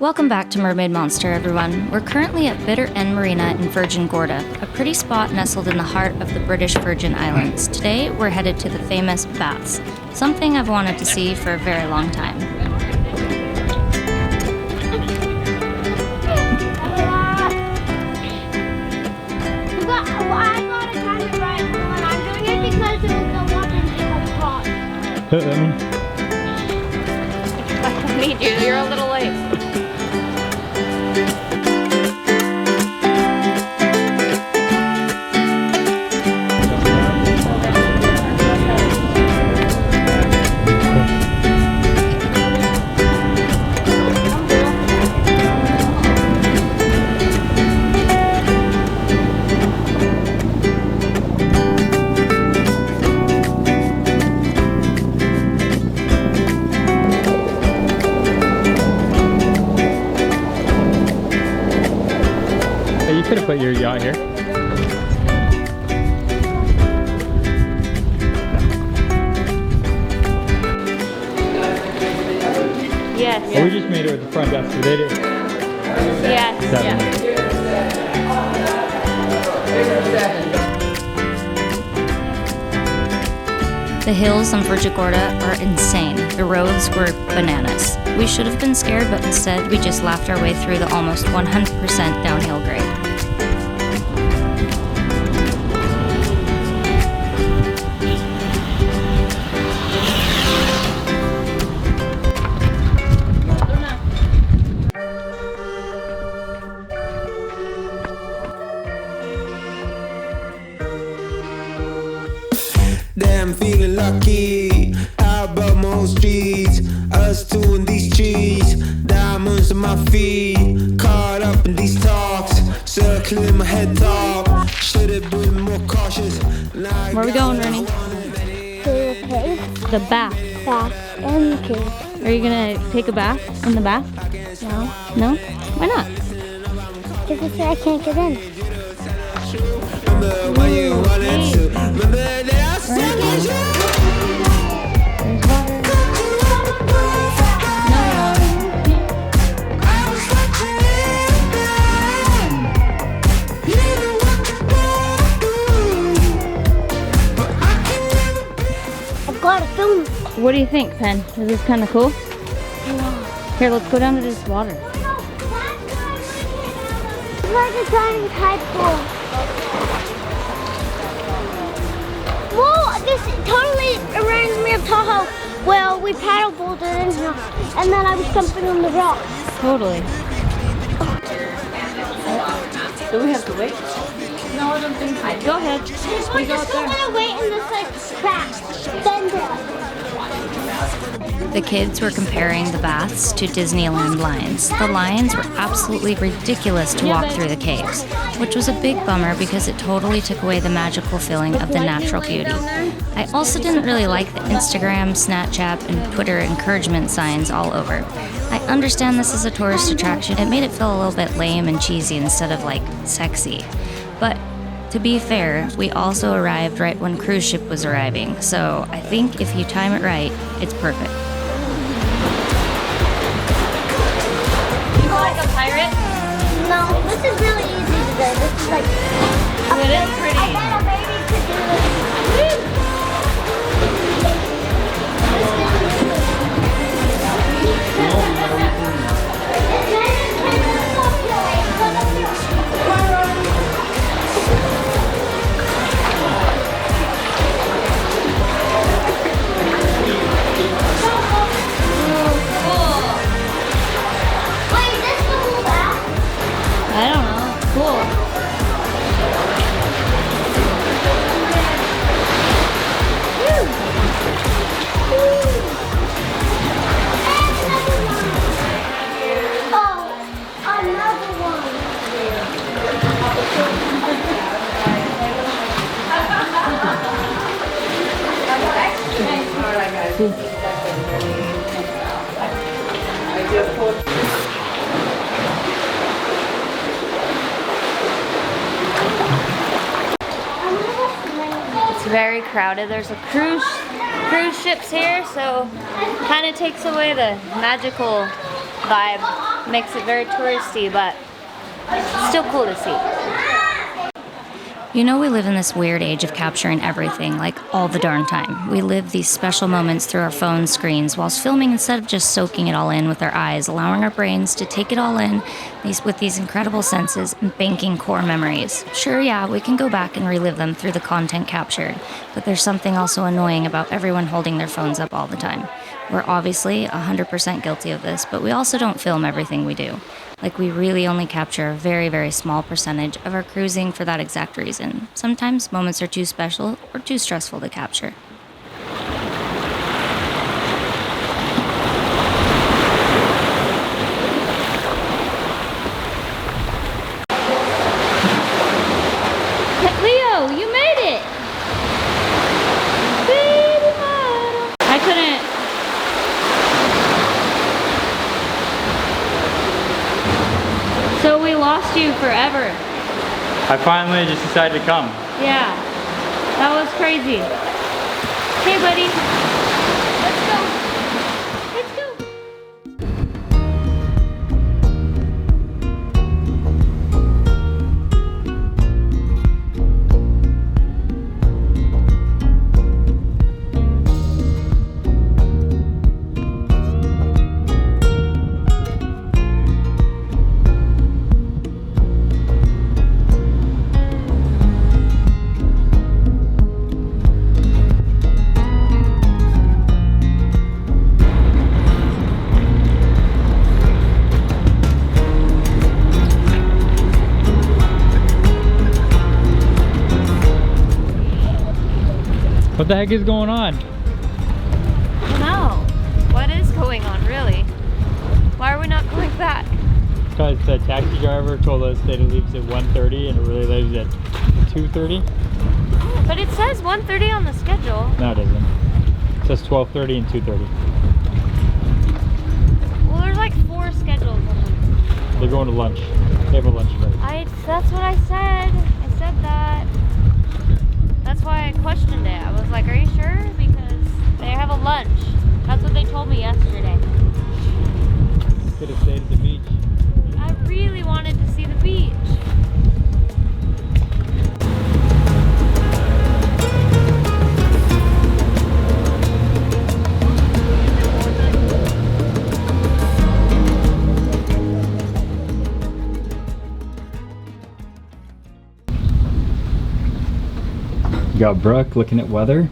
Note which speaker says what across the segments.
Speaker 1: Welcome back to Mermaid Monster, everyone. We're currently at Bitter End Marina in Virgin Gorda, a pretty spot nestled in the heart of the British Virgin Islands. Today, we're headed to the famous BATHS, something I've wanted to see for a very long time.
Speaker 2: I gotta time it right when I'm doing it because it will go up and get across.
Speaker 1: I need you, you're a little late.
Speaker 3: You could have put your yacht here.
Speaker 1: Yes.
Speaker 3: Well, we just made it with the front desk. They did.
Speaker 1: Yes. The hills on Virgin Gorda are insane. The roads were bananas. We should have been scared, but instead we just laughed our way through the almost 100% downhill grade.
Speaker 4: Damn, feeling lucky. Out above most streets, us two in these trees. Diamonds on my feet, caught up in these talks. Circling my head top. Should have been more cautious.
Speaker 1: Where are we going, Rennie?
Speaker 2: To the cave.
Speaker 1: The bath.
Speaker 2: Bath in the cave.
Speaker 1: Are you gonna take a bath in the bath?
Speaker 2: No.
Speaker 1: No? Why not?
Speaker 2: Because I can't get in.
Speaker 4: Remember when you wanted to. Remember that I said
Speaker 1: There's water.
Speaker 2: I've got to film.
Speaker 1: What do you think, Pen? Is this kind of cool? Here, let's go down to this water.
Speaker 2: It's like a giant tide pool. Whoa, this totally reminds me of Tahoe. Well, we paddleboarded in here, and then I was jumping on the rock.
Speaker 1: Totally. Do we have to wait? No, I don't think so. Go ahead.
Speaker 2: We're just gonna wait in this like crack. Then
Speaker 1: The kids were comparing the baths to Disneyland lines. The lines were absolutely ridiculous to walk through the caves, which was a big bummer because it totally took away the magical feeling of the natural beauty. I also didn't really like the Instagram, Snapchat, and Twitter encouragement signs all over. I understand this is a tourist attraction. It made it feel a little bit lame and cheesy instead of like sexy. But to be fair, we also arrived right when cruise ship was arriving, so I think if you time it right, it's perfect. Like a pirate?
Speaker 2: no, this is really easy to do. This is like
Speaker 1: It is pretty.
Speaker 2: I bet a baby could do this. Wait, is this the whole bath?
Speaker 1: I don't know. Cool. It's very crowded. There's a cruise ships here, so kind of takes away the magical vibe. Makes it very touristy, but still cool to see. You know, we live in this weird age of capturing everything, like all the darn time. We live these special moments through our phone screens whilst filming instead of just soaking it all in with our eyes, allowing our brains to take it all in with these incredible senses and banking core memories. Sure, yeah, we can go back and relive them through the content captured, but there's something also annoying about everyone holding their phones up all the time. We're obviously 100% guilty of this, but we also don't film everything we do. Like, we really only capture a very, very small percentage of our cruising for that exact reason. Sometimes moments are too special or too stressful to capture. Leo, you made it! Baby model. I couldn't. So we lost you forever.
Speaker 3: I finally just decided to come.
Speaker 1: Yeah, that was crazy. Hey, buddy. Let's go. Let's go.
Speaker 3: What the heck is going on?
Speaker 1: I don't know. What is going on, really? Why are we not going back?
Speaker 3: Because the taxi driver told us that it leaves at 1:30 and it really leaves at 2:30.
Speaker 1: But it says 1:30 on the schedule.
Speaker 3: No, it doesn't. It says 12:30 and 2:30.
Speaker 1: Well, there's like 4 schedules on them.
Speaker 3: They're going to lunch. They have a lunch break.
Speaker 1: That's what I said. I said that. That's why I questioned it. I was like, are you sure? Because they have a lunch. That's what they told me yesterday.
Speaker 3: Could have stayed at the beach.
Speaker 1: I really wanted to see the beach.
Speaker 3: You got Brooke looking at weather.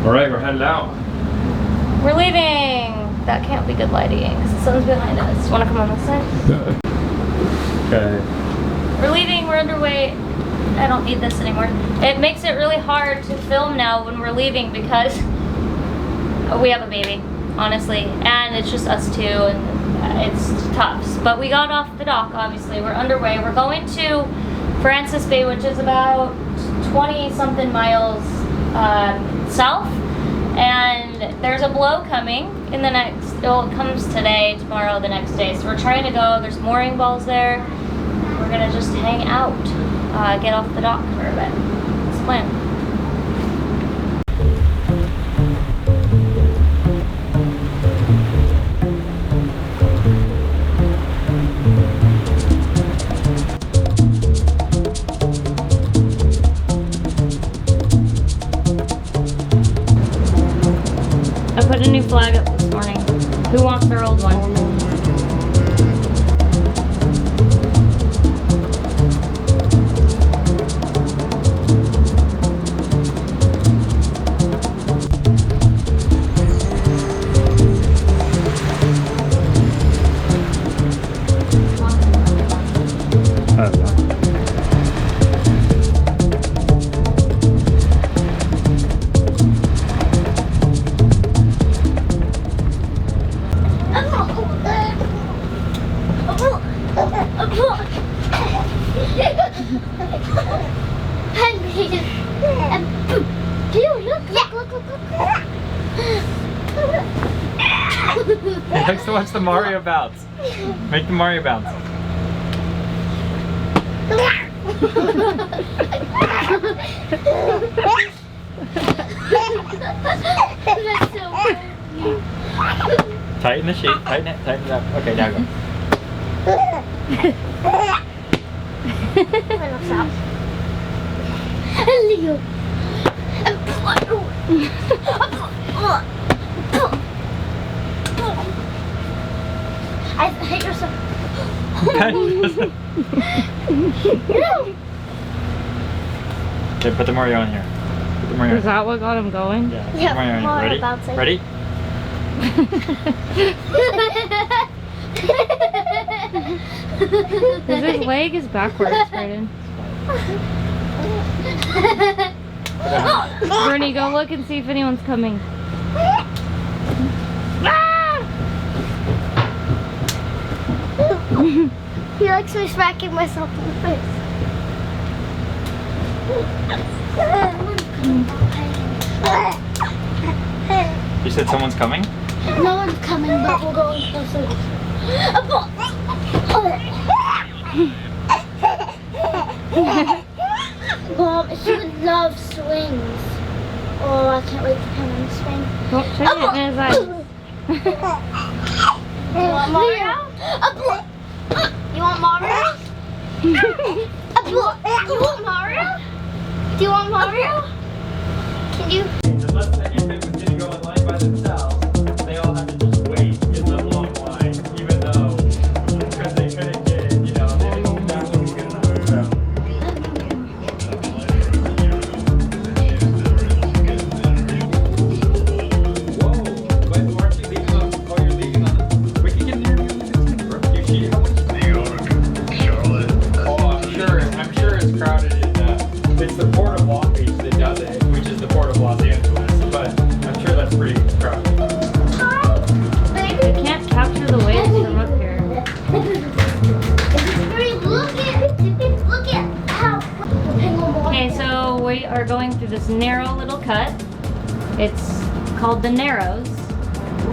Speaker 3: All right, we're headed out.
Speaker 1: We're leaving. That can't be good lighting because the sun's behind us. Want to come on this side?
Speaker 3: Okay.
Speaker 1: We're leaving. We're underway. I don't need this anymore. It makes it really hard to film now when we're leaving because we have a baby, honestly, and it's just us two, and it's tough. But we got off the dock, obviously. We're underway. We're going to Francis Bay, which is about 20-something miles south. And there's a blow coming in the next, it comes today, tomorrow, the next day. So we're trying to go. There's mooring balls there. We're going to just hang out, get off the dock for a bit. That's the plan. Put a new flag up this morning. Who wants their old one?
Speaker 3: He likes to watch the Mario bounce. Make the Mario bounce. Tighten the sheet. Tighten it. Tighten it up. Okay, now go.
Speaker 2: Stop. I hit yourself.
Speaker 3: Okay, put the Mario in here. Put the Mario
Speaker 1: Is that what got him going?
Speaker 3: Yeah,
Speaker 2: Yeah,
Speaker 3: Mario in here.
Speaker 2: Mario
Speaker 3: Ready?
Speaker 2: bouncing.
Speaker 3: Ready?
Speaker 1: His leg is backwards, Brayden. Bernie, go look and see if anyone's coming.
Speaker 2: He likes me smacking myself in the face.
Speaker 3: You said someone's coming?
Speaker 2: No one's coming, but we'll go closer. Mom, she would love swings. Oh, I can't wait to come on the swing.
Speaker 1: Don't check it in his eyes.
Speaker 2: Do you want Mario? You want Mario? You want Mario? Do you want Mario? Can you?
Speaker 3: Unless any of them didn't go in line by themselves, they all had to just wait in the long line, even though, because they couldn't get, you know, they didn't that was good enough. Whoa, but aren't you leaving on, oh, you're leaving on the, we can get an interview on the 15th, bro. You see how much? Oh, I'm sure it's crowded in, it's the port of Long Beach that does it, which is the port of Los Angeles, but I'm sure that's pretty crowded.
Speaker 1: You can't capture the waves from up here.
Speaker 2: Look at how.
Speaker 1: Okay, so we are going through this narrow little cut. It's called the Narrows,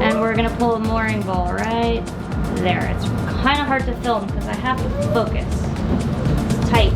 Speaker 1: and we're gonna pull a mooring bowl right there. It's kind of hard to film because I have to focus. It's tight.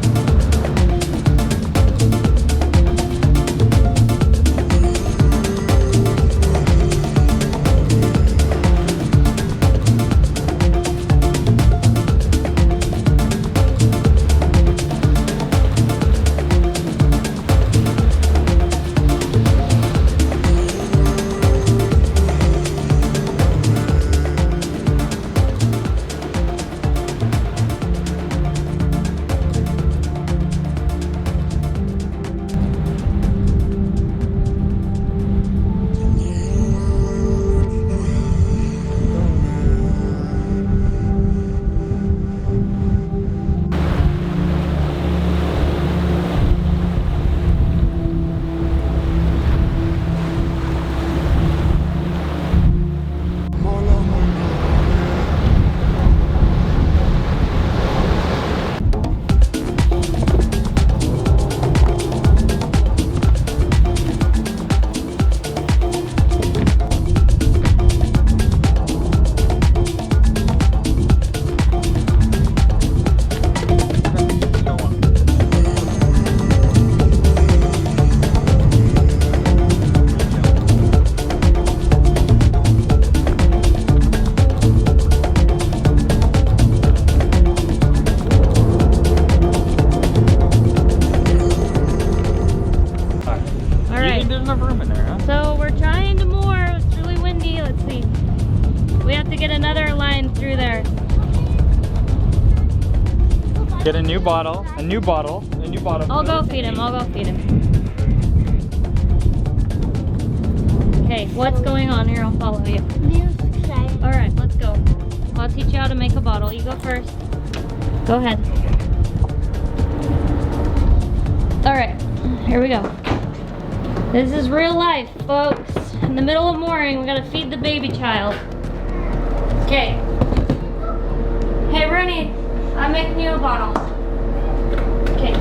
Speaker 3: Get a new bottle, a new bottle.
Speaker 1: I'll go feed him, Okay, what's going on here? I'll follow you. Alright, let's go. I'll teach you how to make a bottle. You go first. Go ahead. Alright, here we go. This is real life, folks. In the middle of mooring, we gotta feed the baby child. Okay. Hey, Rooney, I'm making you a bottle. Okay.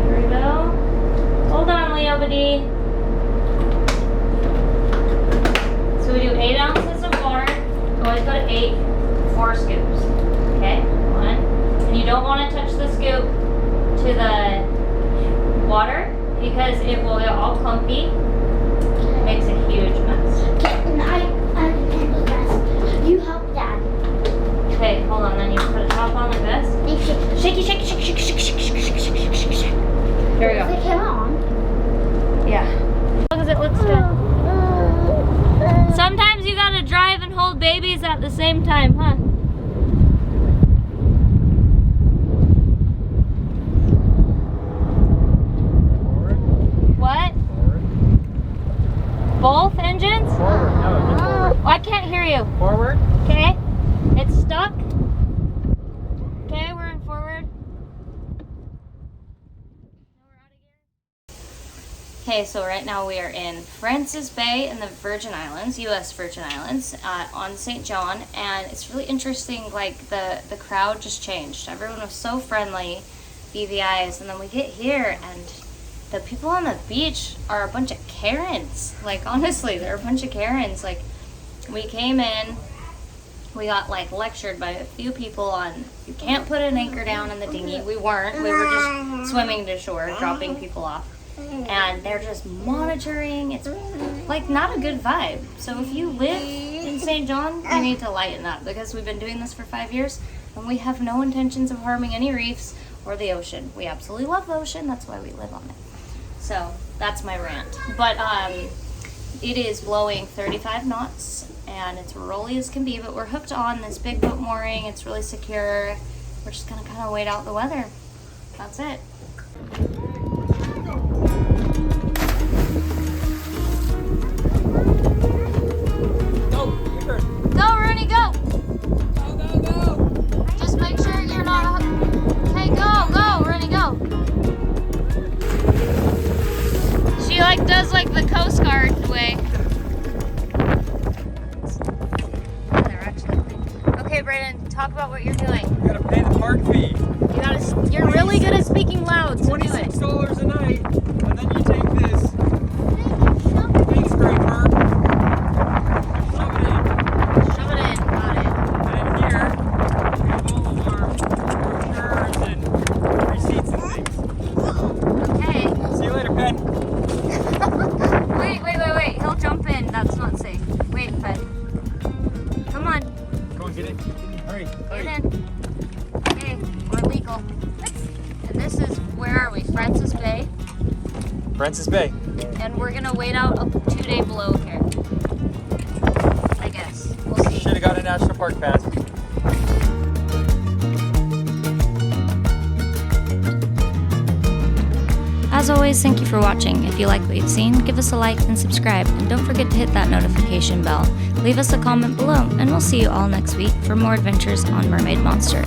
Speaker 1: Here we go. Hold on, Leo buddy. So we do 8 ounces of water. Always go to 8. 4 scoops. Okay, 1. And you don't want to touch the scoop to the water. because it will get all clumpy. Makes a huge mess.
Speaker 2: Okay, and I can handle this. You help Dad.
Speaker 1: Okay, hold on. Then you put a top on like this.
Speaker 2: Shaky, shaky, shaky, shaky, shaky, shaky, shaky, shaky, shaky, shaky, shaky.
Speaker 1: Here we
Speaker 2: Is the
Speaker 1: go.
Speaker 2: camera on?
Speaker 1: Yeah. As long as it looks good. Sometimes you gotta drive and hold babies at the same time, huh? What? Both engines?
Speaker 3: Forward. No, just forward.
Speaker 1: Oh, I can't hear you.
Speaker 3: Forward.
Speaker 1: Okay. It's stuck. Okay, we're in forward. Okay, so right now we are in Francis Bay in the Virgin Islands, U.S. Virgin Islands, on St. John, and it's really interesting, like, the crowd just changed. Everyone was so friendly, BVIs, and then we get here, and the people on the beach are a bunch of Karens. Like, honestly, they're a bunch of Karens. Like, we came in, we got, like, lectured by a few people on, you can't put an anchor down in the dinghy. We weren't. We were just swimming to shore, dropping people off. And they're just monitoring. It's like not a good vibe. So if you live in St. John, you need to lighten up, because we've been doing this for 5 years and we have no intentions of harming any reefs or the ocean. We absolutely love the ocean. That's why we live on it. So that's my rant. But it is blowing 35 knots and it's rolly as can be, but we're hooked on this big boat mooring. It's really secure. We're just gonna kind of wait out the weather. That's it. Go, Rooney, go!
Speaker 3: Go, go, go!
Speaker 1: Just make sure you're not... Okay, go, Rooney, go! She, like, does, like, the Coast Guard way. They're actually... Okay, Brayden, talk about what you're doing.
Speaker 3: You gotta pay the park fee.
Speaker 1: You're really good at speaking loud, so do it.
Speaker 3: $26 a night, and then you take this big scraper, shove it in.
Speaker 1: Shove it in, got it.
Speaker 3: And here, we have all of our brochures and receipts and things.
Speaker 1: Okay.
Speaker 3: See you later, Pen.
Speaker 1: Wait. He'll jump in. That's not safe. Wait, Fed. Come on.
Speaker 3: Go and get it. Hurry, hurry.
Speaker 1: Get in. Okay, we're legal. And this is, where are we? Francis Bay.
Speaker 3: Francis Bay.
Speaker 1: And we're gonna wait out a 2-day blow here. I guess. We'll see.
Speaker 3: Should have got a national park pass.
Speaker 1: As always, thank you for watching. If you like what you've seen, give us a like and subscribe. And don't forget to hit that notification bell. Leave us a comment below, and we'll see you all next week for more adventures on Mermaid Monster.